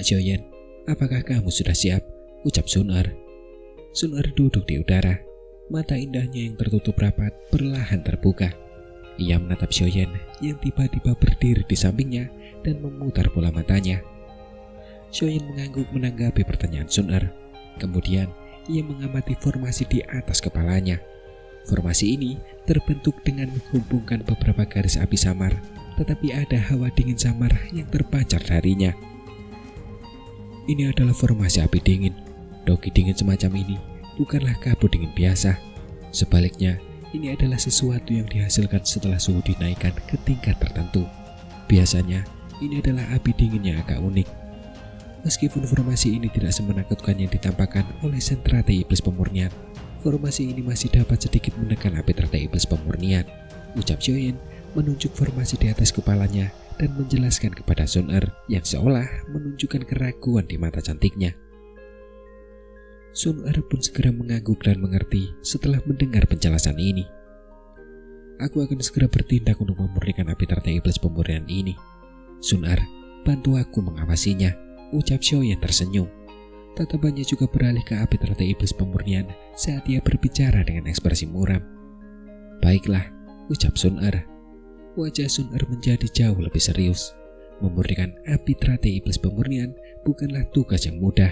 Xiaoyan, apakah kamu sudah siap? Ucap Sun-er. Sun-er duduk di udara. Mata indahnya yang tertutup rapat perlahan terbuka. Ia menatap Xiaoyan yang tiba-tiba berdiri di sampingnya dan memutar bola matanya. Xiaoyan mengangguk menanggapi pertanyaan Sun-er. Kemudian ia mengamati formasi di atas kepalanya. Formasi ini terbentuk dengan menghubungkan beberapa garis api samar, tetapi ada hawa dingin samar yang terpancar darinya. Ini adalah formasi api dingin. Dogi dingin semacam ini bukanlah kabut dingin biasa. Sebaliknya, ini adalah sesuatu yang dihasilkan setelah suhu dinaikkan ke tingkat tertentu. Biasanya, ini adalah api dingin yang agak unik. Meskipun formasi ini tidak semenakutkan yang ditampakkan oleh sentrate iblis pemurnian, formasi ini masih dapat sedikit menekan api teratai iblis pemurnian, ucap Xiaoyan menunjuk formasi di atas kepalanya dan menjelaskan kepada Sun-er yang seolah menunjukkan keraguan di mata cantiknya. Sun-er pun segera mengangguk dan mengerti setelah mendengar penjelasan ini. Aku akan segera bertindak untuk memurnikan api teratai iblis pemurnian ini. Sun-er, bantu aku mengawasinya, ucap Xiaoyan tersenyum. Tatapannya juga beralih ke api teratai iblis pemurnian saat ia berbicara dengan ekspresi muram. Baiklah, ucap Sun-er. Wajah Sun-er menjadi jauh lebih serius. Memurnikan api teratai iblis pemurnian bukanlah tugas yang mudah.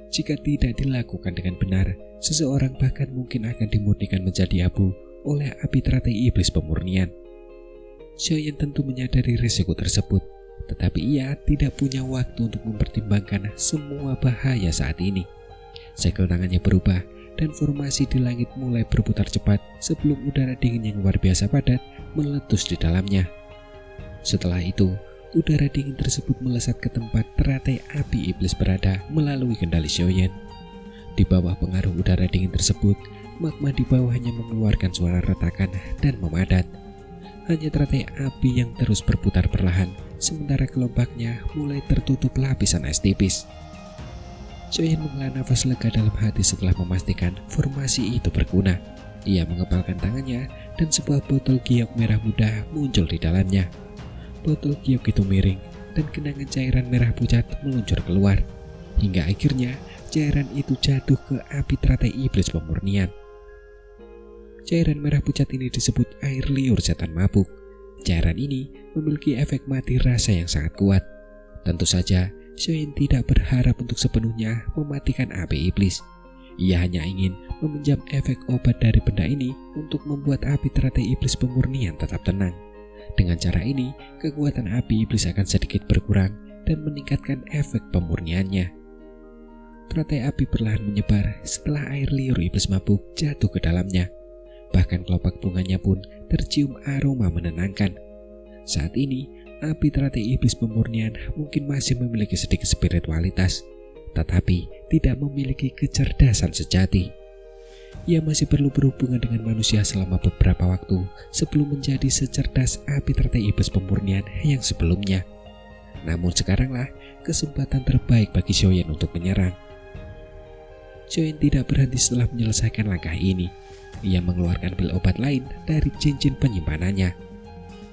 Jika tidak dilakukan dengan benar, seseorang bahkan mungkin akan dimurnikan menjadi abu oleh api teratai iblis pemurnian. Xiaoyan tentu menyadari risiko tersebut, tetapi ia tidak punya waktu untuk mempertimbangkan semua bahaya saat ini. Segel tangannya berubah dan formasi di langit mulai berputar cepat sebelum udara dingin yang luar biasa padat meletus di dalamnya. Setelah itu, udara dingin tersebut melesat ke tempat teratai api iblis berada melalui kendali Xiaoyan. Di bawah pengaruh udara dingin tersebut, magma di bawahnya mengeluarkan suara retakan dan memadat. Hanya teratai api yang terus berputar perlahan, sementara kelompaknya mulai tertutup lapisan es tipis. Xiaoyan menghela nafas lega dalam hati setelah memastikan formasi itu berguna. Ia mengepalkan tangannya dan sebuah botol giok merah muda muncul di dalamnya. Botol giok itu miring dan genangan cairan merah pucat meluncur keluar. Hingga akhirnya cairan itu jatuh ke api teratai iblis pemurnian. Cairan merah pucat ini disebut air liur setan mabuk. Cairan ini memiliki efek mati rasa yang sangat kuat. Tentu saja, Xiaoyan tidak berharap untuk sepenuhnya mematikan api iblis. Ia hanya ingin meminjam efek obat dari benda ini untuk membuat api teratai iblis pemurnian tetap tenang. Dengan cara ini, kekuatan api iblis akan sedikit berkurang dan meningkatkan efek pemurniannya. Teratai api perlahan menyebar setelah air liur iblis mabuk jatuh ke dalamnya. Bahkan kelopak bunganya pun tercium aroma menenangkan. Saat ini, api teratai iblis pemurnian mungkin masih memiliki sedikit spiritualitas, tetapi tidak memiliki kecerdasan sejati. Ia masih perlu berhubungan dengan manusia selama beberapa waktu sebelum menjadi secerdas api teratai iblis pemurnian yang sebelumnya. Namun sekaranglah kesempatan terbaik bagi Xiaoyan untuk menyerang. Xiaoyan tidak berhenti setelah menyelesaikan langkah ini. Ia mengeluarkan pil obat lain dari cincin penyimpanannya.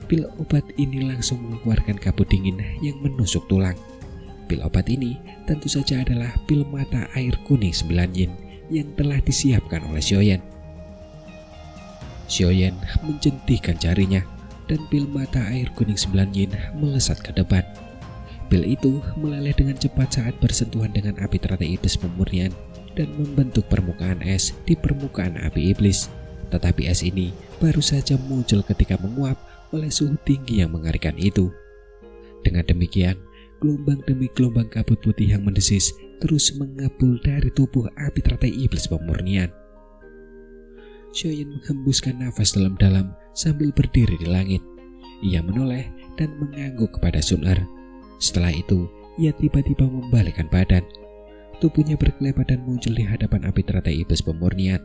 Pil obat ini langsung mengeluarkan kabut dingin yang menusuk tulang. Pil obat ini tentu saja adalah pil mata air kuning 9 yin yang telah disiapkan oleh Xiaoyan. Xiaoyan menjentikan jarinya dan pil mata air kuning 9 yin melesat ke depan. Pil itu meleleh dengan cepat saat bersentuhan dengan api teratai iblis pemurnian dan membentuk permukaan es di permukaan api iblis. Tetapi es ini baru saja muncul ketika menguap oleh suhu tinggi yang mengerikan itu. Dengan demikian, gelombang demi gelombang kabut putih yang mendesis terus mengepul dari tubuh api teratai iblis pemurnian. Xiaoyan menghembuskan nafas dalam-dalam sambil berdiri di langit. Ia menoleh dan mengangguk kepada Sun-er. Setelah itu, ia tiba-tiba membalikkan badan. Tubuhnya berkelebat dan muncul di hadapan api teratai iblis pemurnian.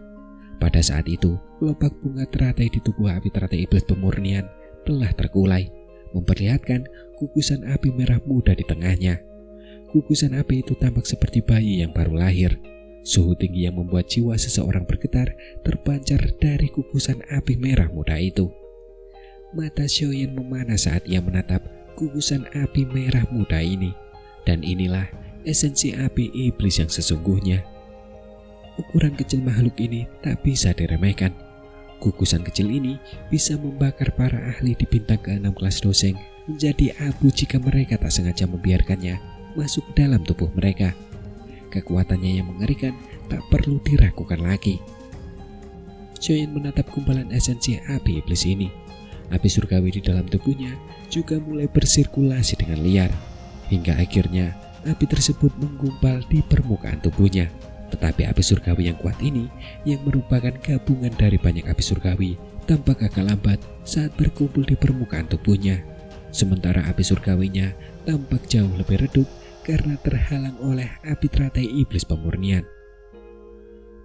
Pada saat itu, kelopak bunga teratai di tubuh api teratai iblis pemurnian telah terkulai, memperlihatkan kukusan api merah muda di tengahnya. Kukusan api itu tampak seperti bayi yang baru lahir. Suhu tinggi yang membuat jiwa seseorang bergetar terpancar dari kukusan api merah muda itu. Mata Xiaoyan memanah saat ia menatap kukusan api merah muda ini. Dan inilah esensi api iblis yang sesungguhnya. Ukuran kecil makhluk ini tak bisa diremehkan. Gugusan kecil ini bisa membakar para ahli di bintang ke-6 kelas doseng menjadi abu jika mereka tak sengaja membiarkannya masuk dalam tubuh mereka. Kekuatannya yang mengerikan tak perlu diragukan lagi. Xiaoyan menatap gumpalan esensi api iblis ini. Api surgawi di dalam tubuhnya juga mulai bersirkulasi dengan liar, hingga akhirnya api tersebut menggumpal di permukaan tubuhnya. Tetapi api surgawi yang kuat ini, yang merupakan gabungan dari banyak api surgawi, tampak agak lambat saat berkumpul di permukaan tubuhnya. Sementara api surgawinya tampak jauh lebih redup karena terhalang oleh api teratai iblis pemurnian.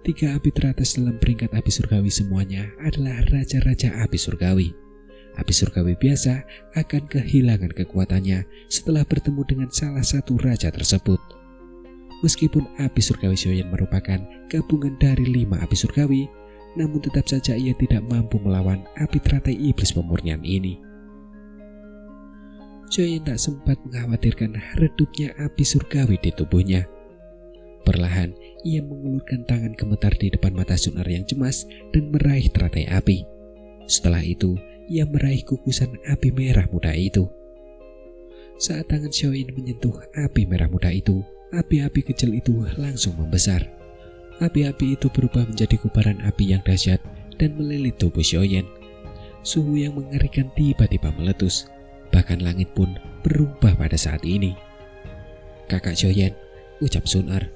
3 api teratas dalam peringkat api surgawi semuanya adalah raja-raja api surgawi. Api surgawi biasa akan kehilangan kekuatannya setelah bertemu dengan salah satu raja tersebut. Meskipun api surgawi Xiaoyan merupakan gabungan dari 5 api surgawi, namun tetap saja ia tidak mampu melawan api teratai iblis pemurnian ini. Xiaoyan tak sempat mengkhawatirkan redupnya api surgawi di tubuhnya. Perlahan, ia mengulurkan tangan gemetar di depan mata Sun Er yang cemas dan meraih teratai api. Setelah itu, ia meraih gugusan api merah muda itu. Saat tangan Xiaoyan menyentuh api merah muda itu, api-api kecil itu langsung membesar. Api-api itu berubah menjadi kobaran api yang dahsyat dan melilit tubuh Xiaoyan. Suhu yang mengerikan tiba-tiba meletus. Bahkan langit pun berubah pada saat ini. "Kakak Xiaoyan," ucap Sun Er.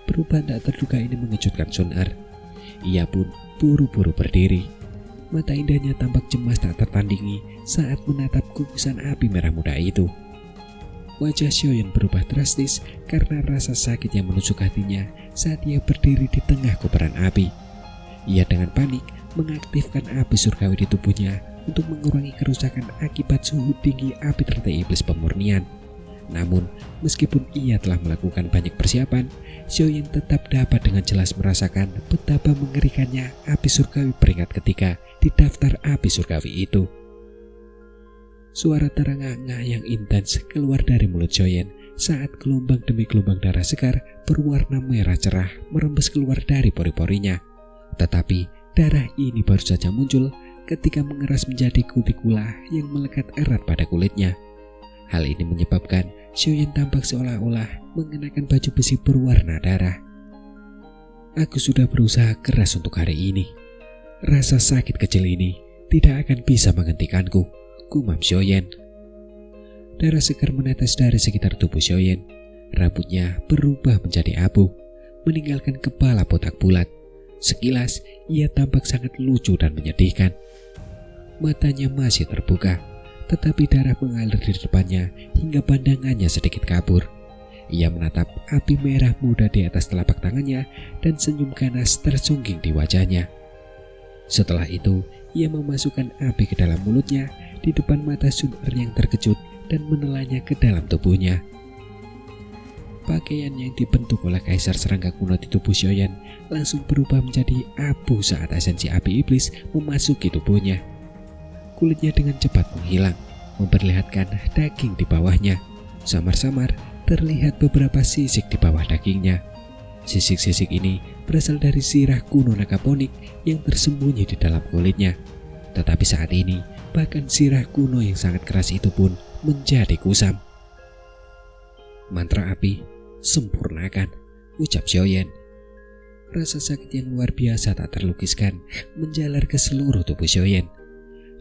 Perubahan tak terduga ini mengejutkan Sun Er. Ia pun buru-buru berdiri. Mata indahnya tampak cemas tak tertandingi saat menatap gugusan api merah muda itu. Wajah Xiaoyan berubah drastis karena rasa sakit yang menusuk hatinya saat ia berdiri di tengah kobaran api. Ia dengan panik mengaktifkan api surgawi di tubuhnya untuk mengurangi kerusakan akibat suhu tinggi api teratai iblis pemurnian. Namun, meskipun ia telah melakukan banyak persiapan, Xiaoyan tetap dapat dengan jelas merasakan betapa mengerikannya api surgawi peringkat ketiga di daftar api surgawi itu. Suara terengah-engah yang intens keluar dari mulut Xiaoyan saat gelombang demi gelombang darah segar berwarna merah cerah merembes keluar dari pori-porinya. Tetapi darah ini baru saja muncul ketika mengeras menjadi kutikula yang melekat erat pada kulitnya. Hal ini menyebabkan Xiaoyan tampak seolah-olah mengenakan baju besi berwarna darah. "Aku sudah berusaha keras untuk hari ini. Rasa sakit kecil ini tidak akan bisa menghentikanku," gumam Xiaoyan. Darah segar menetes dari sekitar tubuh Xiaoyan. Rambutnya berubah menjadi abu, meninggalkan kepala botak bulat. Sekilas, ia tampak sangat lucu dan menyedihkan. Matanya masih terbuka, tetapi darah mengalir di depannya hingga pandangannya sedikit kabur. Ia menatap api merah muda di atas telapak tangannya dan senyum ganas tersungging di wajahnya. Setelah itu, ia memasukkan api ke dalam mulutnya di depan mata Sun Er yang terkejut dan menelannya ke dalam tubuhnya. Pakaian yang dibentuk oleh kaisar serangga kuno di tubuh Xiaoyan langsung berubah menjadi abu saat esensi api iblis memasuki tubuhnya. Kulitnya dengan cepat menghilang, memperlihatkan daging di bawahnya. Samar-samar terlihat beberapa sisik di bawah dagingnya. Sisik-sisik ini berasal dari sirah kuno Nagaponik yang tersembunyi di dalam kulitnya. Tetapi saat ini, bahkan sirah kuno yang sangat keras itu pun menjadi kusam. "Mantra api, sempurnakan," ucap Xiaoyan. Rasa sakit yang luar biasa tak terlukiskan menjalar ke seluruh tubuh Xiaoyan.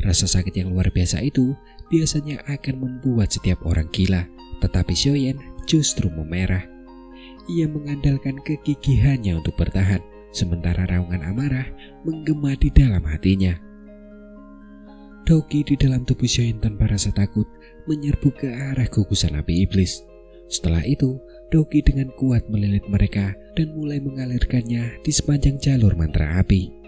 Rasa sakit yang luar biasa itu biasanya akan membuat setiap orang gila, tetapi Xiaoyan justru memerah. Ia mengandalkan kegigihannya untuk bertahan, sementara raungan amarah menggema di dalam hatinya. Doqi di dalam tubuh Xiaoyan tanpa rasa takut menyerbu ke arah gugusan api iblis. Setelah itu, Doqi dengan kuat melilit mereka dan mulai mengalirkannya di sepanjang jalur mantra api.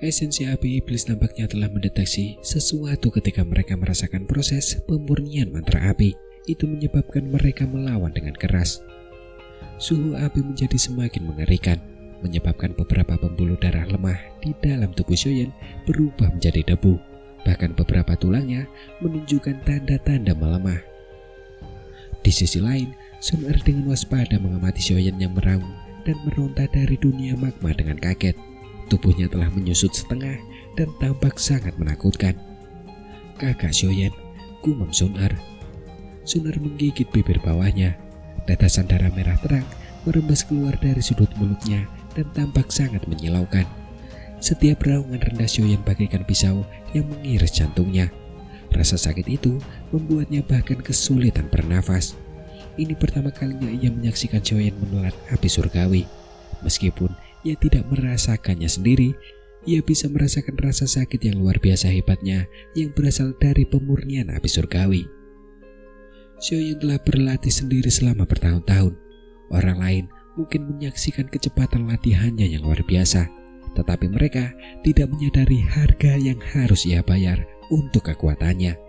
Esensi api iblis nampaknya telah mendeteksi sesuatu ketika mereka merasakan proses pemurnian mantra api. Itu menyebabkan mereka melawan dengan keras. Suhu api menjadi semakin mengerikan, menyebabkan beberapa pembuluh darah lemah di dalam tubuh Xiaoyan berubah menjadi debu. Bahkan beberapa tulangnya menunjukkan tanda-tanda melemah. Di sisi lain, Sun Er dengan waspada mengamati Xiaoyan yang meraung dan meronta dari dunia magma dengan kaget. Tubuhnya telah menyusut setengah dan tampak sangat menakutkan. "Kakak Xiaoyan," gumam Sun Er. Sun Er menggigit bibir bawahnya. Tetesan darah merah terang merembes keluar dari sudut mulutnya dan tampak sangat menyilaukan. Setiap raungan rendah Xiaoyan bagaikan pisau yang mengiris jantungnya. Rasa sakit itu membuatnya bahkan kesulitan bernafas. Ini pertama kalinya ia menyaksikan Xiaoyan menelan api surgawi. Meskipun ia tidak merasakannya sendiri, ia bisa merasakan rasa sakit yang luar biasa hebatnya yang berasal dari pemurnian api surgawi. Xiaoyan telah berlatih sendiri selama bertahun-tahun. Orang lain mungkin menyaksikan kecepatan latihannya yang luar biasa, tetapi mereka tidak menyadari harga yang harus ia bayar untuk kekuatannya.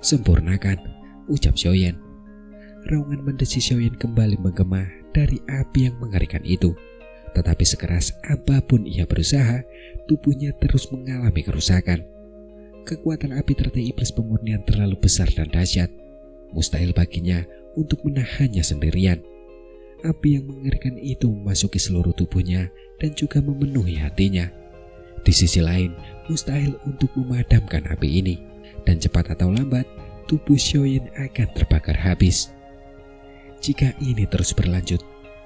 "Sempurnakan," ucap Xiaoyan. Raungan mendesis Xiaoyan kembali menggema dari api yang mengerikan itu. Tetapi sekeras apapun ia berusaha, tubuhnya terus mengalami kerusakan. Kekuatan api teratai iblis pemurnian terlalu besar dan dahsyat. Mustahil baginya untuk menahannya sendirian. Api yang mengerikan itu memasuki seluruh tubuhnya dan juga memenuhi hatinya. Di sisi lain, mustahil untuk memadamkan api ini, dan cepat atau lambat, tubuh Xiaoyan akan terbakar habis. "Jika ini terus berlanjut,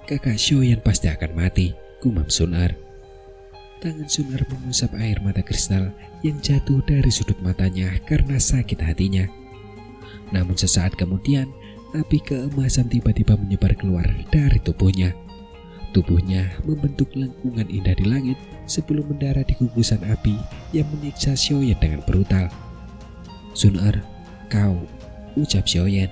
kakak Xiaoyan pasti akan mati," gumam Sun Er. Tangan Sun Er mengusap air mata kristal yang jatuh dari sudut matanya karena sakit hatinya. Namun sesaat kemudian, api keemasan tiba-tiba menyebar keluar dari tubuhnya. Tubuhnya membentuk lengkungan indah di langit sebelum mendarat di gugusan api yang menyiksa Xiaoyan dengan brutal. "Sun Er, kau," ucap Xiaoyan.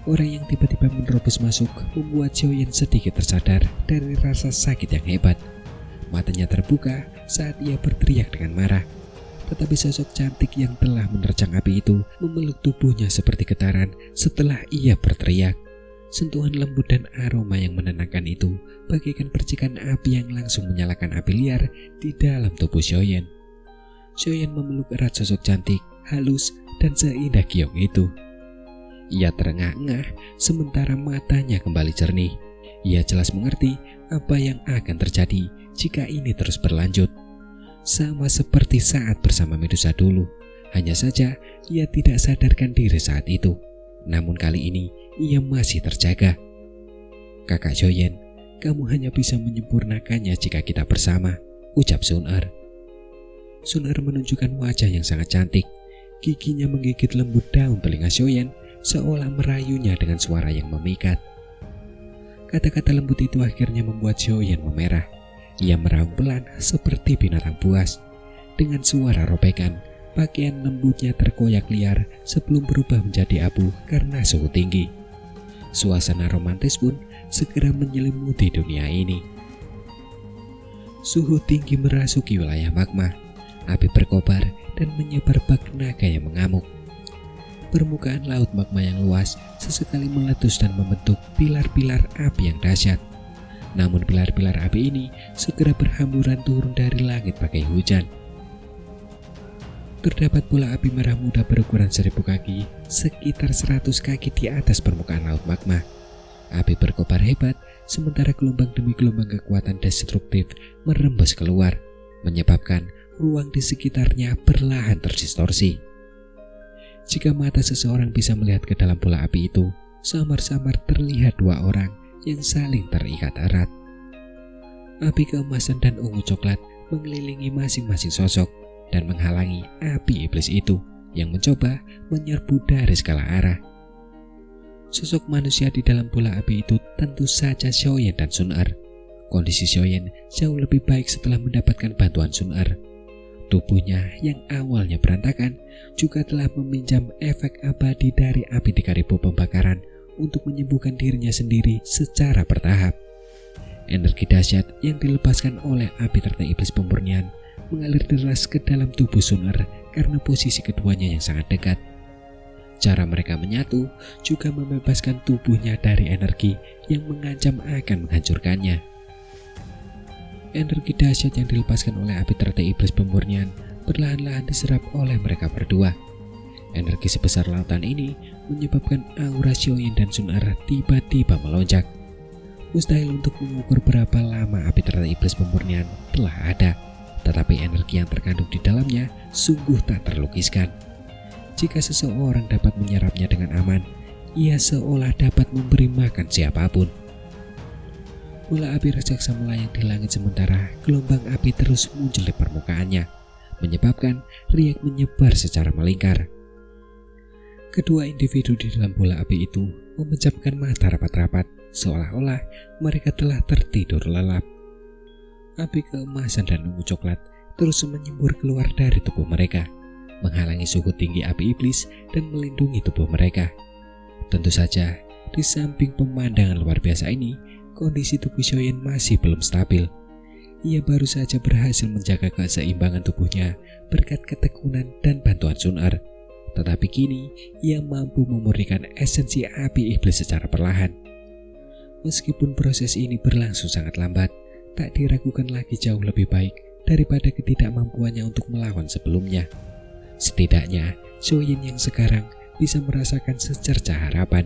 Orang yang tiba-tiba menerobos masuk membuat Xiaoyan sedikit tersadar dari rasa sakit yang hebat. Matanya terbuka saat ia berteriak dengan marah. Tetapi sosok cantik yang telah menerjang api itu memeluk tubuhnya seperti getaran setelah ia berteriak. Sentuhan lembut dan aroma yang menenangkan itu bagaikan percikan api yang langsung menyalakan api liar di dalam tubuh Xiaoyan. Xiaoyan memeluk erat sosok cantik, halus, dan seindah Giong itu. Ia terengah-engah sementara matanya kembali jernih. Ia jelas mengerti apa yang akan terjadi jika ini terus berlanjut. Sama seperti saat bersama Medusa dulu, hanya saja ia tidak sadarkan diri saat itu. Namun kali ini ia masih terjaga. "Kakak Xiaoyan, kamu hanya bisa menyempurnakannya jika kita bersama," ucap Sun Er. Sun Er menunjukkan wajah yang sangat cantik. Giginya menggigit lembut daun telinga Xiaoyan seolah merayunya dengan suara yang memikat. Kata-kata lembut itu akhirnya membuat Xiaoyan memerah. Ia meraung pelan seperti binatang buas. Dengan suara robekan, pakaian lembutnya terkoyak liar sebelum berubah menjadi abu karena suhu tinggi. Suasana romantis pun segera menyelimuti dunia ini. Suhu tinggi merasuki wilayah magma. Api berkobar dan menyebar bak naga yang mengamuk. Permukaan laut magma yang luas sesekali meletus dan membentuk pilar-pilar api yang dahsyat. Namun pilar-pilar api ini segera berhamburan turun dari langit bagai hujan. Terdapat pula api merah muda berukuran 1000 kaki, sekitar 100 kaki di atas permukaan laut magma. Api berkobar hebat, sementara gelombang demi gelombang kekuatan destruktif merembes keluar, menyebabkan ruang di sekitarnya perlahan terdistorsi. Jika mata seseorang bisa melihat ke dalam bola api itu, samar-samar terlihat dua orang yang saling terikat erat. Api keemasan dan ungu coklat mengelilingi masing-masing sosok dan menghalangi api iblis itu yang mencoba menyerbu dari segala arah. Sosok manusia di dalam bola api itu tentu saja Xiaoyan dan Sun Er. Kondisi Xiaoyan jauh lebih baik setelah mendapatkan bantuan Sun Er. Tubuhnya yang awalnya berantakan juga telah meminjam efek abadi dari api di karibu pembakaran untuk menyembuhkan dirinya sendiri secara bertahap. Energi dahsyat yang dilepaskan oleh api teratai iblis pemurnian mengalir deras ke dalam tubuh Sun Er karena posisi keduanya yang sangat dekat. Cara mereka menyatu juga membebaskan tubuhnya dari energi yang mengancam akan menghancurkannya. Energi dahsyat yang dilepaskan oleh api teratai iblis pemurnian perlahan-lahan diserap oleh mereka berdua. Energi sebesar lautan ini menyebabkan aura Xiaoyan dan Sun-Er tiba-tiba melonjak. Mustahil untuk mengukur berapa lama api teratai iblis pemurnian telah ada, tetapi energi yang terkandung di dalamnya sungguh tak terlukiskan. Jika seseorang dapat menyerapnya dengan aman, ia seolah dapat memberi makan siapapun. Bola api raksasa melayang di langit sementara gelombang api terus muncul di permukaannya, menyebabkan riak menyebar secara melingkar. Kedua individu di dalam bola api itu memejamkan mata rapat-rapat, seolah-olah mereka telah tertidur lelap. Api keemasan dan ungu coklat terus menyembur keluar dari tubuh mereka, menghalangi suhu tinggi api iblis dan melindungi tubuh mereka. Tentu saja, di samping pemandangan luar biasa ini, kondisi tubuh Xiaoyan masih belum stabil. Ia baru saja berhasil menjaga keseimbangan tubuhnya berkat ketekunan dan bantuan Sun-Er. Tetapi kini, ia mampu memurnikan esensi api iblis secara perlahan. Meskipun proses ini berlangsung sangat lambat, tak diragukan lagi jauh lebih baik daripada ketidakmampuannya untuk melawan sebelumnya. Setidaknya, Xiaoyan yang sekarang bisa merasakan secercah harapan.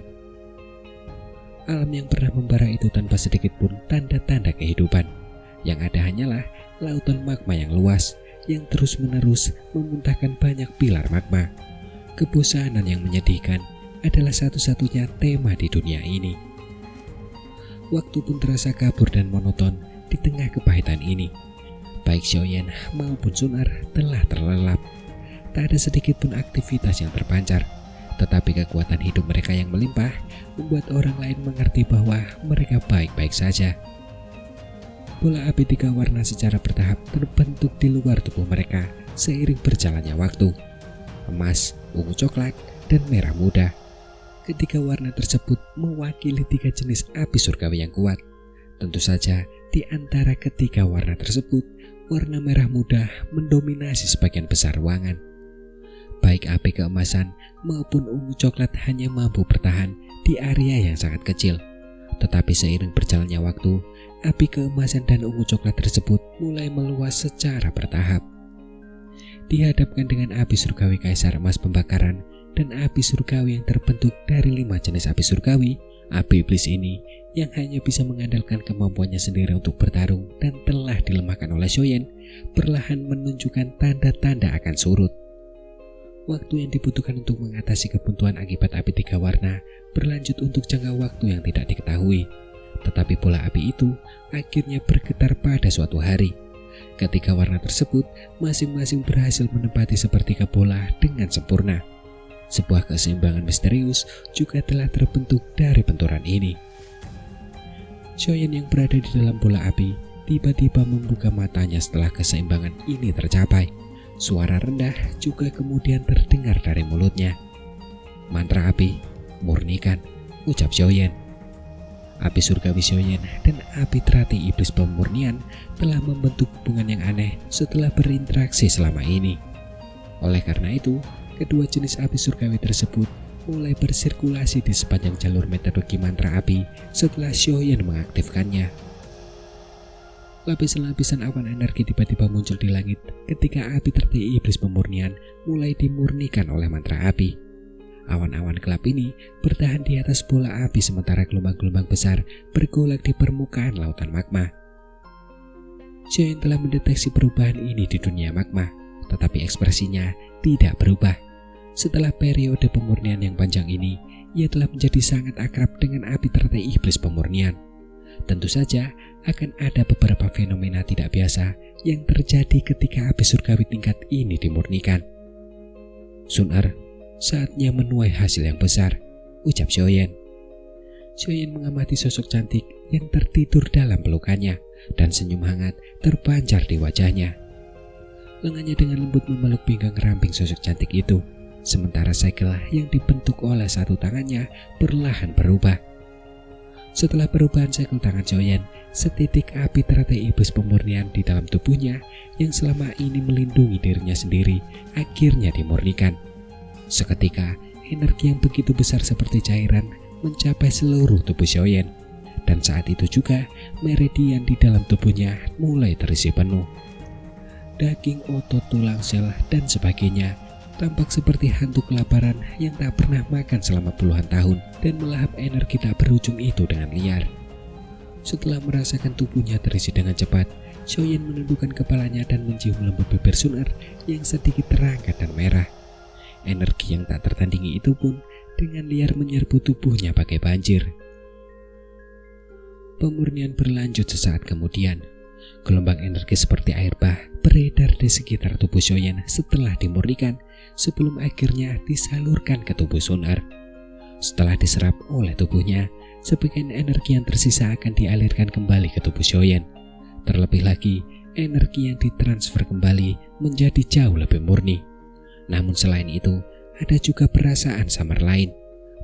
Alam yang pernah membara itu tanpa sedikit pun tanda-tanda kehidupan. Yang ada hanyalah lautan magma yang luas, yang terus-menerus memuntahkan banyak pilar magma. Kebosanan yang menyedihkan adalah satu-satunya tema di dunia ini. Waktu pun terasa kabur dan monoton di tengah kepahitan ini. Baik Xiaoyan maupun Sun-Er telah terlelap. Tak ada sedikit pun aktivitas yang terpancar, tetapi kekuatan hidup mereka yang melimpah membuat orang lain mengerti bahwa mereka baik-baik saja. Bola api 3 warna secara bertahap terbentuk di luar tubuh mereka seiring berjalannya waktu. Emas, ungu coklat, dan merah muda. Ketiga warna tersebut mewakili 3 jenis api surgawi yang kuat. Tentu saja, di antara ketiga warna tersebut, warna merah muda mendominasi sebagian besar ruangan. Baik api keemasan maupun ungu coklat hanya mampu bertahan di area yang sangat kecil. Tetapi seiring berjalannya waktu, api keemasan dan ungu coklat tersebut mulai meluas secara bertahap. Dihadapkan dengan api surgawi kaisar emas pembakaran dan api surgawi yang terbentuk dari 5 jenis api surgawi, api iblis ini yang hanya bisa mengandalkan kemampuannya sendiri untuk bertarung dan telah dilemahkan oleh Xiaoyan perlahan menunjukkan tanda-tanda akan surut. Waktu yang dibutuhkan untuk mengatasi kebuntuan akibat api 3 warna berlanjut untuk jangka waktu yang tidak diketahui. Tetapi bola api itu akhirnya bergetar pada suatu hari. Ketiga warna tersebut masing-masing berhasil menempati sepertiga bola dengan sempurna. Sebuah keseimbangan misterius juga telah terbentuk dari benturan ini. Xiaoyan yang berada di dalam bola api tiba-tiba membuka matanya setelah keseimbangan ini tercapai. Suara rendah juga kemudian terdengar dari mulutnya. Mantra api, murnikan, ucap Xiaoyan. Api surgawi Xiaoyan dan api teratai iblis pemurnian telah membentuk hubungan yang aneh setelah berinteraksi selama ini. Oleh karena itu, kedua jenis api surgawi tersebut mulai bersirkulasi di sepanjang jalur metodologi mantra api setelah Xiaoyan mengaktifkannya. Lapisan-lapisan awan energi tiba-tiba muncul di langit ketika api teratai iblis pemurnian mulai dimurnikan oleh mantra api. Awan-awan gelap ini bertahan di atas bola api sementara gelombang-gelombang besar bergolak di permukaan lautan magma. Xiaoyan telah mendeteksi perubahan ini di dunia magma, tetapi ekspresinya tidak berubah. Setelah periode pemurnian yang panjang ini, ia telah menjadi sangat akrab dengan api teratai iblis pemurnian. Tentu saja akan ada beberapa fenomena tidak biasa yang terjadi ketika api surgawi tingkat ini dimurnikan. Sun-Er, saatnya menuai hasil yang besar, ucap Xiaoyan. Xiaoyan mengamati sosok cantik yang tertidur dalam pelukannya dan senyum hangat terpancar di wajahnya. Lengannya dengan lembut memeluk pinggang ramping sosok cantik itu, sementara segel yang dibentuk oleh satu tangannya perlahan berubah. Setelah perubahan segel tangan Xiaoyan, setitik api teratai iblis pemurnian di dalam tubuhnya yang selama ini melindungi dirinya sendiri akhirnya dimurnikan. Seketika, energi yang begitu besar seperti cairan mencapai seluruh tubuh Xiaoyan, dan saat itu juga meridian di dalam tubuhnya mulai terisi penuh. Daging, otot, tulang, sel, dan sebagainya Tampak seperti hantu kelaparan yang tak pernah makan selama puluhan tahun dan melahap energi tak berujung itu dengan liar. Setelah merasakan tubuhnya terisi dengan cepat, Xiaoyan menundukkan kepalanya dan mencium lembut bibir Sun Er yang sedikit terangkat dan merah. Energi yang tak tertandingi itu pun dengan liar menyerbu tubuhnya bagai banjir. Pemurnian berlanjut sesaat kemudian. Gelombang energi seperti air bah beredar di sekitar tubuh Xiaoyan setelah dimurnikan sebelum akhirnya disalurkan ke tubuh Sun Er. Setelah diserap oleh tubuhnya, sebagian energi yang tersisa akan dialirkan kembali ke tubuh Xiaoyan. Terlebih lagi, energi yang ditransfer kembali menjadi jauh lebih murni. Namun selain itu, ada juga perasaan samar lain.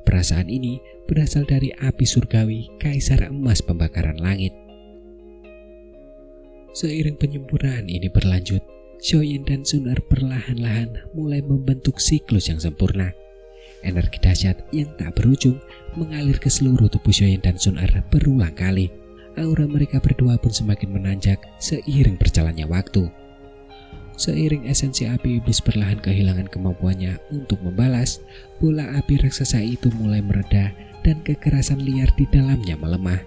Perasaan ini berasal dari api surgawi Kaisar Emas Pembakaran Langit. Seiring penyempurnaan ini berlanjut, Xiaoyan dan Sun Er perlahan-lahan mulai membentuk siklus yang sempurna. Energi dahsyat yang tak berujung mengalir ke seluruh tubuh Xiaoyan dan Sun Er berulang kali. Aura mereka berdua pun semakin menanjak seiring berjalannya waktu. Seiring esensi api iblis perlahan kehilangan kemampuannya untuk membalas, bola api raksasa itu mulai mereda dan kekerasan liar di dalamnya melemah.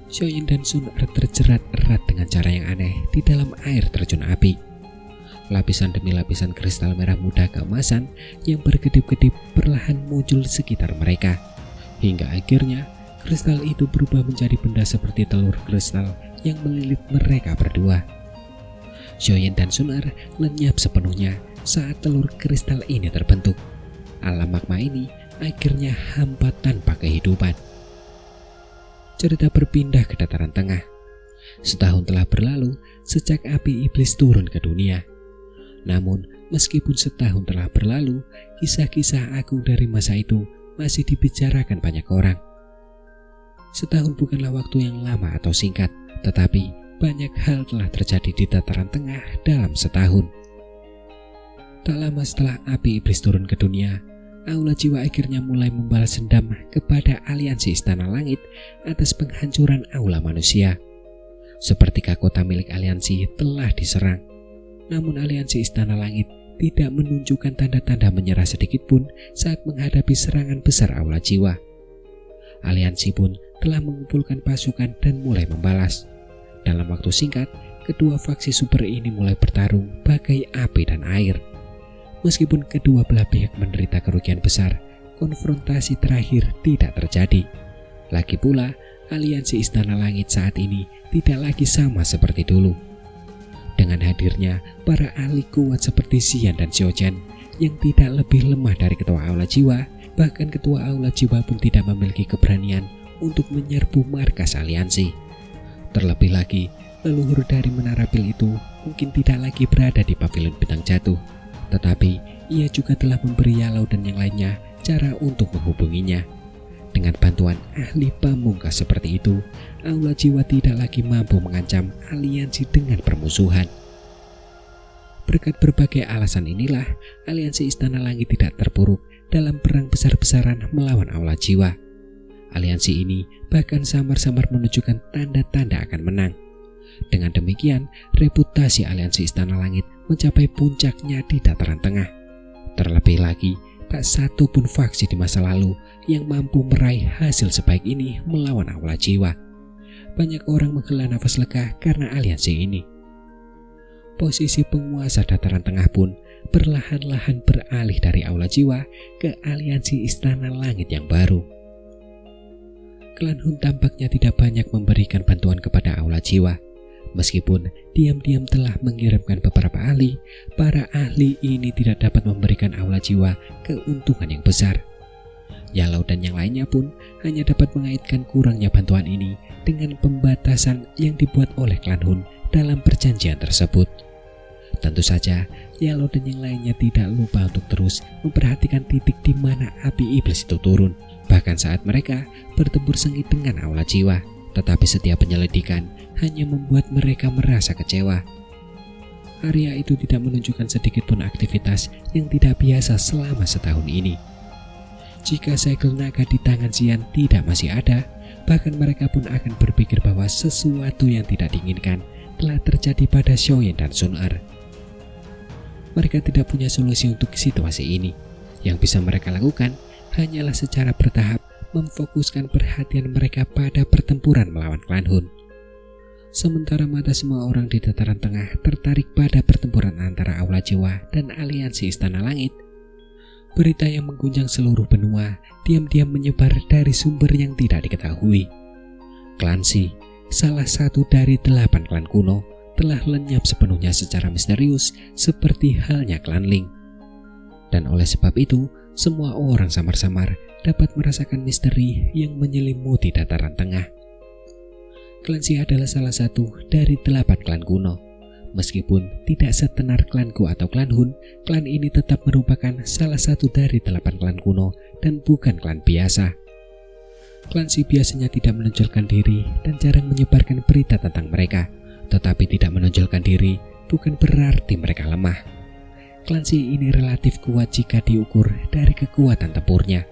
Xiaoyan dan Sun Er terjerat erat dengan cara yang aneh di dalam air terjun api. Lapisan demi lapisan kristal merah muda keemasan yang berkedip-kedip perlahan muncul di sekitar mereka, hingga akhirnya kristal itu berubah menjadi benda seperti telur kristal yang melilit mereka berdua. Xiaoyan dan Sun Er lenyap sepenuhnya saat telur kristal ini terbentuk. Alam magma ini akhirnya hampa tanpa kehidupan. Cerita berpindah ke dataran tengah. Setahun telah berlalu sejak api iblis turun ke dunia. Namun, meskipun setahun telah berlalu, kisah-kisah agung dari masa itu masih dibicarakan banyak orang. Setahun bukanlah waktu yang lama atau singkat, tetapi banyak hal telah terjadi di dataran tengah dalam setahun. Tak lama setelah api iblis turun ke dunia, Aula Jiwa akhirnya mulai membalas dendam kepada aliansi Istana Langit atas penghancuran aula manusia. Sepertikah kota milik aliansi telah diserang, namun aliansi Istana Langit tidak menunjukkan tanda-tanda menyerah sedikit pun saat menghadapi serangan besar Aula Jiwa. Aliansi pun telah mengumpulkan pasukan dan mulai membalas. Dalam waktu singkat, kedua faksi super ini mulai bertarung bagai api dan air. Meskipun kedua belah pihak menderita kerugian besar, konfrontasi terakhir tidak terjadi. Lagi pula, aliansi Istana Langit saat ini tidak lagi sama seperti dulu. Dengan hadirnya para ahli kuat seperti Xian dan Xiaochen yang tidak lebih lemah dari ketua Aula Jiwa, bahkan ketua Aula Jiwa pun tidak memiliki keberanian untuk menyerbu markas aliansi. Terlebih lagi, leluhur dari Menara Pil itu mungkin tidak lagi berada di pavilion bintang jatuh, tetapi ia juga telah memberi Yalau dan yang lainnya cara untuk menghubunginya. Dengan bantuan ahli pamungkas seperti itu, Aula Jiwa tidak lagi mampu mengancam aliansi dengan permusuhan. Berkat berbagai alasan inilah, aliansi Istana Langit tidak terpuruk dalam perang besar-besaran melawan Aula Jiwa. Aliansi ini bahkan samar-samar menunjukkan tanda-tanda akan menang. Dengan demikian, reputasi aliansi Istana Langit mencapai puncaknya di dataran tengah. Terlebih lagi, tak satu pun faksi di masa lalu yang mampu meraih hasil sebaik ini melawan Aula Jiwa. Banyak orang menghela nafas lega karena aliansi ini. Posisi penguasa dataran tengah pun perlahan-lahan beralih dari Aula Jiwa ke aliansi Istana Langit yang baru. Klan Hun tampaknya tidak banyak memberikan bantuan kepada Aula Jiwa. Meskipun diam-diam telah mengirimkan beberapa ahli, para ahli ini tidak dapat memberikan Aula Jiwa keuntungan yang besar. Yalau dan yang lainnya pun hanya dapat mengaitkan kurangnya bantuan ini dengan pembatasan yang dibuat oleh klan Hun dalam perjanjian tersebut. Tentu saja, Yalau dan yang lainnya tidak lupa untuk terus memperhatikan titik di mana api iblis itu turun, bahkan saat mereka bertempur sengit dengan Aula Jiwa. Tetapi setiap penyelidikan hanya membuat mereka merasa kecewa. Area itu tidak menunjukkan sedikit pun aktivitas yang tidak biasa selama setahun ini. Jika segel naga di tangan Xian tidak masih ada, bahkan mereka pun akan berpikir bahwa sesuatu yang tidak diinginkan telah terjadi pada Xiaoyan dan Sun Er. mereka tidak punya solusi untuk situasi ini. Yang bisa mereka lakukan hanyalah secara bertahap memfokuskan perhatian mereka pada pertempuran melawan klan Hun. Sementara mata semua orang di dataran tengah tertarik pada pertempuran antara Aula Jiwa dan aliansi Istana Langit, berita yang mengguncang seluruh benua diam-diam menyebar dari sumber yang tidak diketahui. Klan Shi, salah satu dari 8 klan kuno, telah lenyap sepenuhnya secara misterius seperti halnya klan Ling. Dan oleh sebab itu, semua orang samar-samar dapat merasakan misteri yang menyelimuti dataran tengah. Klan Shi adalah salah satu dari 8 klan kuno. Meskipun tidak setenar klanku atau klan Hun, klan ini tetap merupakan salah satu dari 8 klan kuno dan bukan klan biasa. Klan Shi biasanya tidak menonjolkan diri dan jarang menyebarkan berita tentang mereka. Tetapi tidak menonjolkan diri bukan berarti mereka lemah. Klan Shi ini relatif kuat jika diukur dari kekuatan tempurnya.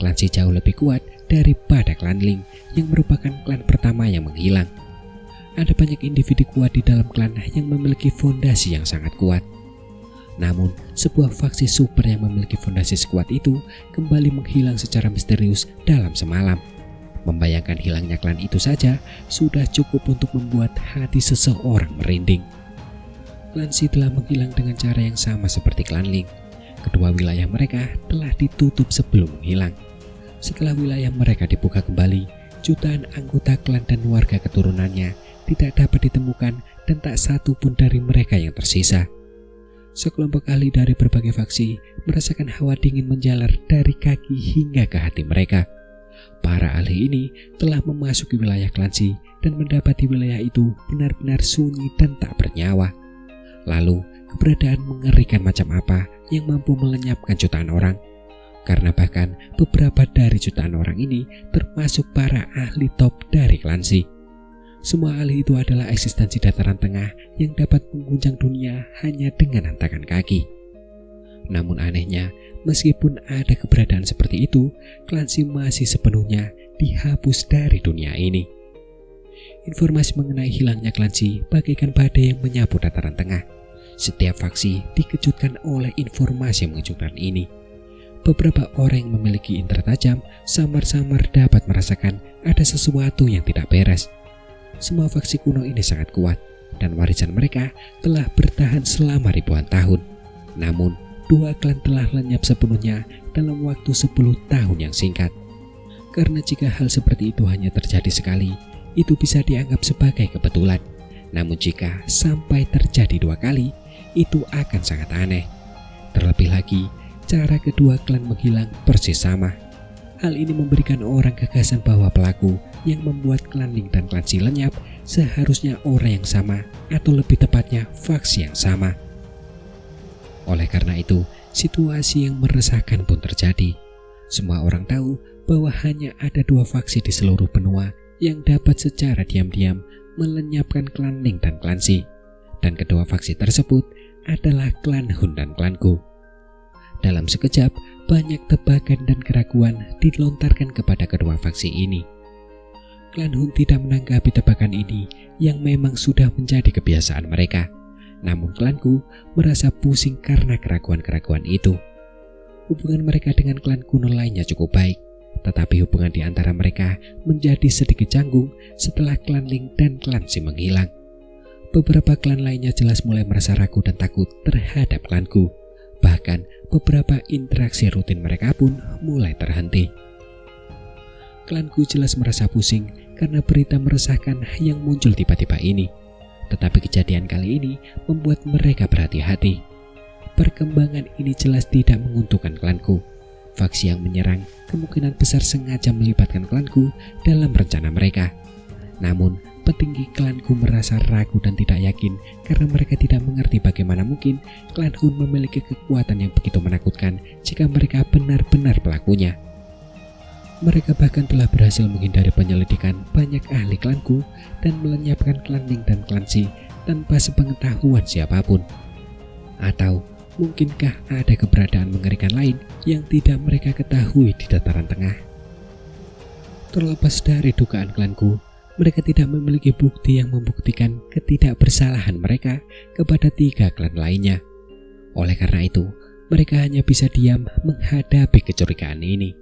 Klan Shi jauh lebih kuat daripada klan Ling yang merupakan klan pertama yang menghilang. Ada banyak individu kuat di dalam klan yang memiliki fondasi yang sangat kuat. Namun, sebuah faksi super yang memiliki fondasi sekuat itu kembali menghilang secara misterius dalam semalam. Membayangkan hilangnya klan itu saja sudah cukup untuk membuat hati seseorang merinding. Klan Shi telah menghilang dengan cara yang sama seperti klan Ling. Kedua wilayah mereka telah ditutup sebelum menghilang. Setelah wilayah mereka dibuka kembali, jutaan anggota klan dan warga keturunannya tidak dapat ditemukan dan tak satu pun dari mereka yang tersisa. Sekelompok ahli dari berbagai faksi merasakan hawa dingin menjalar dari kaki hingga ke hati mereka. Para ahli ini telah memasuki wilayah klan Shi dan mendapati wilayah itu benar-benar sunyi dan tak bernyawa. Lalu, keberadaan mengerikan macam apa yang mampu melenyapkan jutaan orang? Karena bahkan beberapa dari jutaan orang ini termasuk para ahli top dari klan Shi. Semua ahli itu adalah eksistensi dataran tengah yang dapat mengguncang dunia hanya dengan hentakan kaki. Namun anehnya, meskipun ada keberadaan seperti itu, klan Shi masih sepenuhnya dihapus dari dunia ini. Informasi mengenai hilangnya klan Shi bagaikan badai yang menyapu dataran tengah. Setiap faksi dikejutkan oleh informasi yang mengejutkan ini. Beberapa orang yang memiliki indera tajam samar-samar dapat merasakan ada sesuatu yang tidak beres. Semua faksi kuno ini sangat kuat, dan warisan mereka telah bertahan selama ribuan tahun. Namun, 2 klan telah lenyap sepenuhnya dalam waktu 10 tahun yang singkat. Karena jika hal seperti itu hanya terjadi sekali, itu bisa dianggap sebagai kebetulan. Namun jika sampai terjadi 2 kali, itu akan sangat aneh. Terlebih lagi, cara kedua klan menghilang persis sama. Hal ini memberikan orang gagasan bahwa pelaku yang membuat klan Ling dan klan Shi lenyap seharusnya orang yang sama, atau lebih tepatnya faksi yang sama. Oleh karena itu, situasi yang meresahkan pun terjadi. Semua orang tahu bahwa hanya ada 2 faksi di seluruh benua yang dapat secara diam-diam melenyapkan klan Ling dan klan Shi. Dan kedua faksi tersebut adalah klan Hun dan klanku. Dalam sekejap, banyak tebakan dan keraguan dilontarkan kepada kedua faksi ini. Klan Hun tidak menanggapi tebakan ini yang memang sudah menjadi kebiasaan mereka. Namun klanku merasa pusing karena keraguan-keraguan itu. Hubungan mereka dengan klan kuno lainnya cukup baik, tetapi hubungan di antara mereka menjadi sedikit canggung setelah klan Ling dan klan Shi menghilang. Beberapa klan lainnya jelas mulai merasa ragu dan takut terhadap klanku. Bahkan beberapa interaksi rutin mereka pun mulai terhenti. Klanku jelas merasa pusing karena berita meresahkan yang muncul tiba-tiba ini. Tetapi kejadian kali ini membuat mereka berhati-hati. Perkembangan ini jelas tidak menguntungkan klanku. Faksi yang menyerang kemungkinan besar sengaja melibatkan klanku dalam rencana mereka. Namun, petinggi klanku merasa ragu dan tidak yakin karena mereka tidak mengerti bagaimana mungkin klan Hun memiliki kekuatan yang begitu menakutkan jika mereka benar-benar pelakunya. Mereka bahkan telah berhasil menghindari penyelidikan banyak ahli klanku dan melenyapkan klan Ling dan klan Shi tanpa sepengetahuan siapapun. Atau mungkinkah ada keberadaan mengerikan lain yang tidak mereka ketahui di dataran tengah? Terlepas dari dugaan klanku, mereka tidak memiliki bukti yang membuktikan ketidakbersalahan mereka kepada 3 klan lainnya. Oleh karena itu, mereka hanya bisa diam menghadapi kecurigaan ini.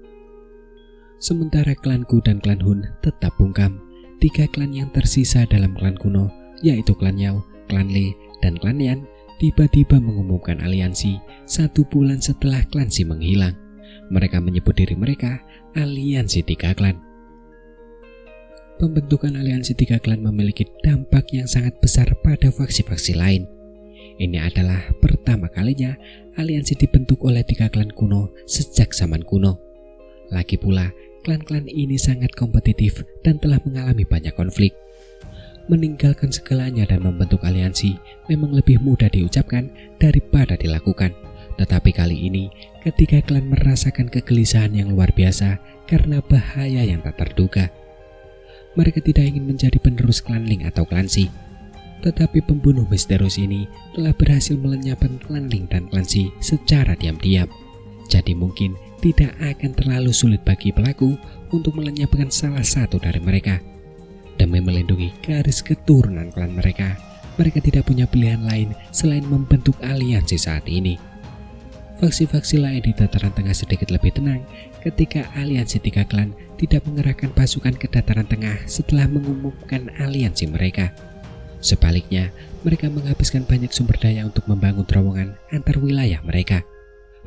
Sementara klan Gu dan klan Hun tetap bungkam, 3 klan yang tersisa dalam klan kuno, yaitu klan Yao, klan Le, dan klan Yan, tiba-tiba mengumumkan aliansi 1 bulan setelah klan Si menghilang. Mereka menyebut diri mereka aliansi 3 klan. Pembentukan aliansi 3 klan memiliki dampak yang sangat besar pada faksi-faksi lain. Ini adalah pertama kalinya aliansi dibentuk oleh 3 klan kuno sejak zaman kuno. Lagi pula, klan-klan ini sangat kompetitif dan telah mengalami banyak konflik. Meninggalkan segalanya dan membentuk aliansi memang lebih mudah diucapkan daripada dilakukan. Tetapi kali ini, ketika klan merasakan kegelisahan yang luar biasa karena bahaya yang tak terduga. Mereka tidak ingin menjadi penerus klan Ling atau klan Si. Tetapi pembunuh misterius ini telah berhasil melenyapkan klan Ling dan klan Si secara diam-diam. Jadi mungkin tidak akan terlalu sulit bagi pelaku untuk melenyapkan salah satu dari mereka. Demi melindungi garis keturunan klan mereka, mereka tidak punya pilihan lain selain membentuk aliansi saat ini. Faksi-faksi lain di dataran tengah sedikit lebih tenang ketika aliansi 3 klan tidak mengerahkan pasukan ke dataran tengah setelah mengumumkan aliansi mereka. Sebaliknya, mereka menghabiskan banyak sumber daya untuk membangun terowongan antar wilayah mereka.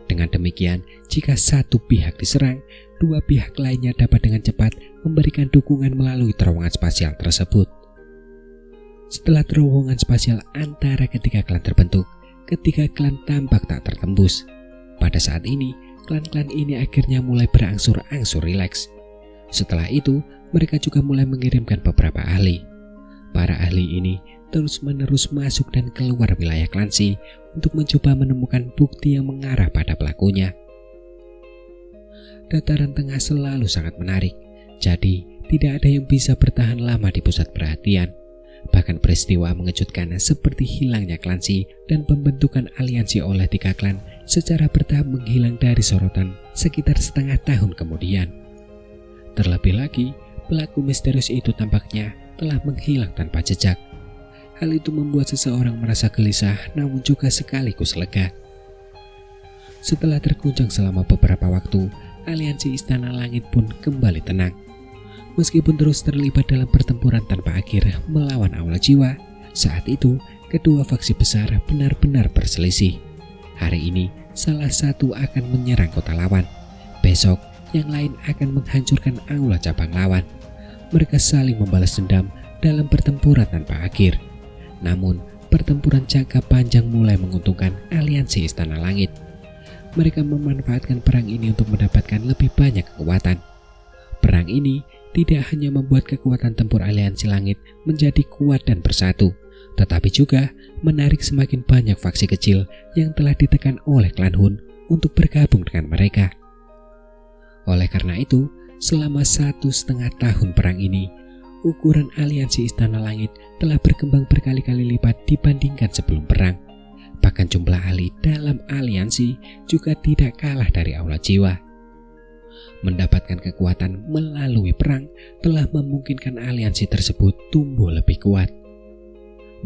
Dengan demikian, jika satu pihak diserang, 2 pihak lainnya dapat dengan cepat memberikan dukungan melalui terowongan spasial tersebut. Setelah terowongan spasial antara ketiga klan terbentuk, ketiga klan tampak tak tertembus. Pada saat ini, klan-klan ini akhirnya mulai berangsur-angsur rileks. Setelah itu, mereka juga mulai mengirimkan beberapa ahli. Para ahli ini terus-menerus masuk dan keluar wilayah klan Si untuk mencoba menemukan bukti yang mengarah pada pelakunya. Dataran tengah selalu sangat menarik, jadi tidak ada yang bisa bertahan lama di pusat perhatian. Bahkan peristiwa mengejutkan seperti hilangnya klan Si dan pembentukan aliansi oleh 3 klan secara bertahap menghilang dari sorotan sekitar setengah tahun kemudian. Terlebih lagi, pelaku misterius itu tampaknya telah menghilang tanpa jejak. Hal itu membuat seseorang merasa gelisah namun juga sekaligus lega. Setelah terguncang selama beberapa waktu, aliansi Istana Langit pun kembali tenang. Meskipun terus terlibat dalam pertempuran tanpa akhir melawan Aula Jiwa, saat itu kedua faksi besar benar-benar berselisih. Hari ini salah satu akan menyerang kota lawan, besok yang lain akan menghancurkan aula cabang lawan. Mereka saling membalas dendam dalam pertempuran tanpa akhir. Namun, pertempuran jangka panjang mulai menguntungkan aliansi Istana Langit. Mereka memanfaatkan perang ini untuk mendapatkan lebih banyak kekuatan. Perang ini tidak hanya membuat kekuatan tempur aliansi langit menjadi kuat dan bersatu, tetapi juga menarik semakin banyak faksi kecil yang telah ditekan oleh klan Hun untuk bergabung dengan mereka. Oleh karena itu, selama 1,5 tahun perang ini, ukuran aliansi Istana Langit telah berkembang berkali-kali lipat dibandingkan sebelum perang. Bahkan jumlah ahli dalam aliansi juga tidak kalah dari Aula Jiwa. Mendapatkan kekuatan melalui perang telah memungkinkan aliansi tersebut tumbuh lebih kuat.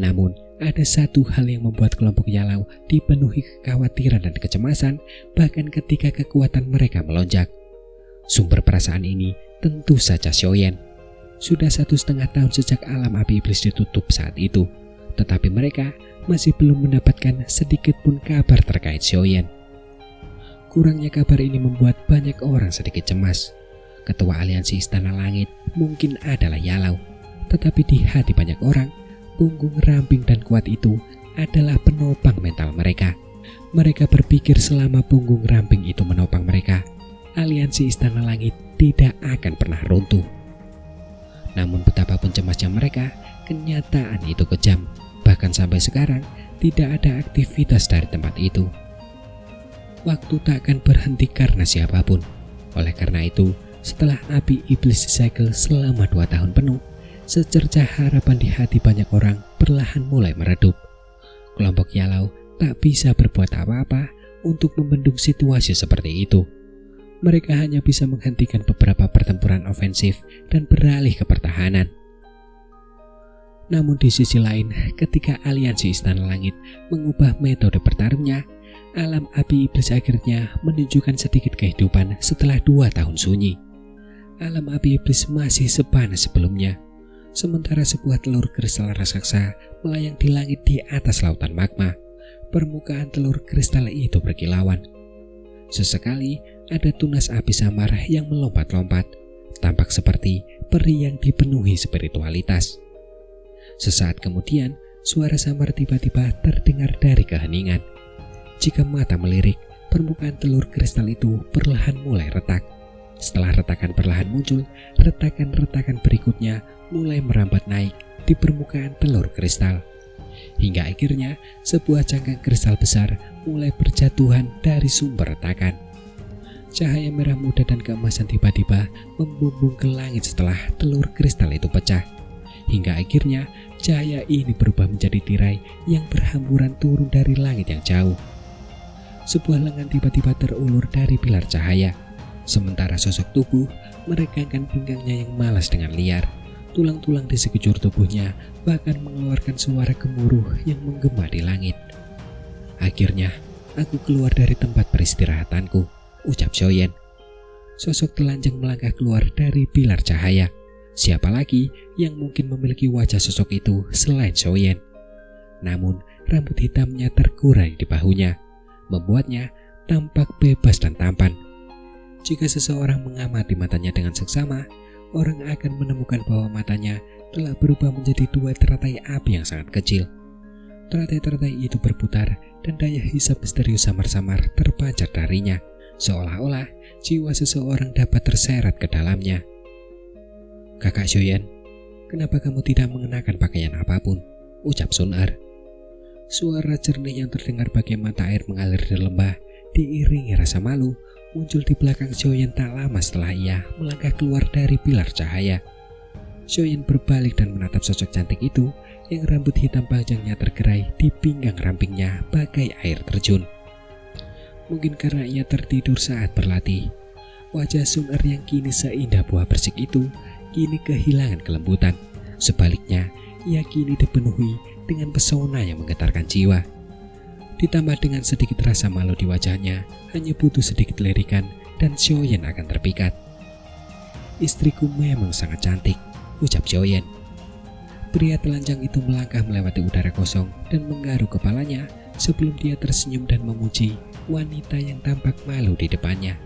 Namun, ada satu hal yang membuat kelompok Yalau dipenuhi kekhawatiran dan kecemasan bahkan ketika kekuatan mereka melonjak. Sumber perasaan ini tentu saja Xiaoyan. Sudah 1,5 tahun sejak alam api iblis ditutup saat itu, tetapi mereka masih belum mendapatkan sedikit pun kabar terkait Xiaoyan. Kurangnya kabar ini membuat banyak orang sedikit cemas. Ketua aliansi Istana Langit mungkin adalah Yalau, tetapi di hati banyak orang, punggung ramping dan kuat itu adalah penopang mental mereka. Mereka berpikir selama punggung ramping itu menopang mereka, aliansi Istana Langit tidak akan pernah runtuh. Namun betapapun cemasnya mereka, kenyataan itu kejam. Bahkan sampai sekarang, tidak ada aktivitas dari tempat itu. Waktu tak akan berhenti karena siapapun. Oleh karena itu, setelah api iblis disegel selama 2 tahun penuh, secercah harapan di hati banyak orang perlahan mulai meredup. Kelompok Yalau tak bisa berbuat apa-apa untuk membendung situasi seperti itu. Mereka hanya bisa menghentikan beberapa pertempuran ofensif dan beralih ke pertahanan. Namun di sisi lain, ketika aliansi Istana Langit mengubah metode bertarungnya, Alam api iblis akhirnya menunjukkan sedikit kehidupan setelah 2 tahun sunyi. Alam api iblis masih sepanas sebelumnya, sementara sebuah telur kristal raksasa melayang di langit di atas lautan magma. Permukaan telur kristal itu berkilauan. Sesekali ada tunas api samar yang melompat-lompat, tampak seperti peri yang dipenuhi spiritualitas. Sesaat kemudian, suara samar tiba-tiba terdengar dari keheningan. Jika mata melirik, permukaan telur kristal itu perlahan mulai retak. Setelah retakan perlahan muncul, retakan-retakan berikutnya mulai merambat naik di permukaan telur kristal. Hingga akhirnya sebuah cangkang kristal besar mulai berjatuhan dari sumber retakan. Cahaya merah muda dan keemasan tiba-tiba membumbung ke langit setelah telur kristal itu pecah. Hingga akhirnya cahaya ini berubah menjadi tirai yang berhamburan turun dari langit yang jauh. Sebuah lengan tiba-tiba terulur dari pilar cahaya, sementara sosok tubuh meregangkan pinggangnya yang malas dengan liar. Tulang-tulang di sekujur tubuhnya bahkan mengeluarkan suara gemuruh yang menggema di langit. Akhirnya, aku keluar dari tempat peristirahatanku, ucap Xiaoyan. Sosok telanjang melangkah keluar dari pilar cahaya. Siapa lagi yang mungkin memiliki wajah sosok itu selain Xiaoyan? Namun, rambut hitamnya tergurai di bahunya, membuatnya tampak bebas dan tampan. Jika seseorang mengamati matanya dengan seksama, orang akan menemukan bahwa matanya telah berubah menjadi 2 teratai api yang sangat kecil. Teratai-teratai itu berputar dan daya hisap misterius samar-samar terpancar darinya, seolah-olah jiwa seseorang dapat terseret ke dalamnya. Kakak Xiaoyan, kenapa kamu tidak mengenakan pakaian apapun? Ucap Sun Er. Suara jernih yang terdengar bagai mata air mengalir di lembah, diiringi rasa malu, muncul di belakang Xiaoyan tak lama setelah ia melangkah keluar dari pilar cahaya. Xiaoyan berbalik dan menatap sosok cantik itu yang rambut hitam panjangnya tergerai di pinggang rampingnya bagai air terjun. Mungkin karena ia tertidur saat berlatih, wajah Sun Er yang kini seindah buah persik itu kini kehilangan kelembutan. Sebaliknya, ia kini dipenuhi dengan pesona yang menggetarkan jiwa. Ditambah dengan sedikit rasa malu di wajahnya, hanya butuh sedikit lirikan dan Xiaoyan akan terpikat. Istriku memang sangat cantik, ucap Xiaoyan. Pria telanjang itu melangkah melewati udara kosong dan menggaruk kepalanya sebelum dia tersenyum dan memuji wanita yang tampak malu di depannya.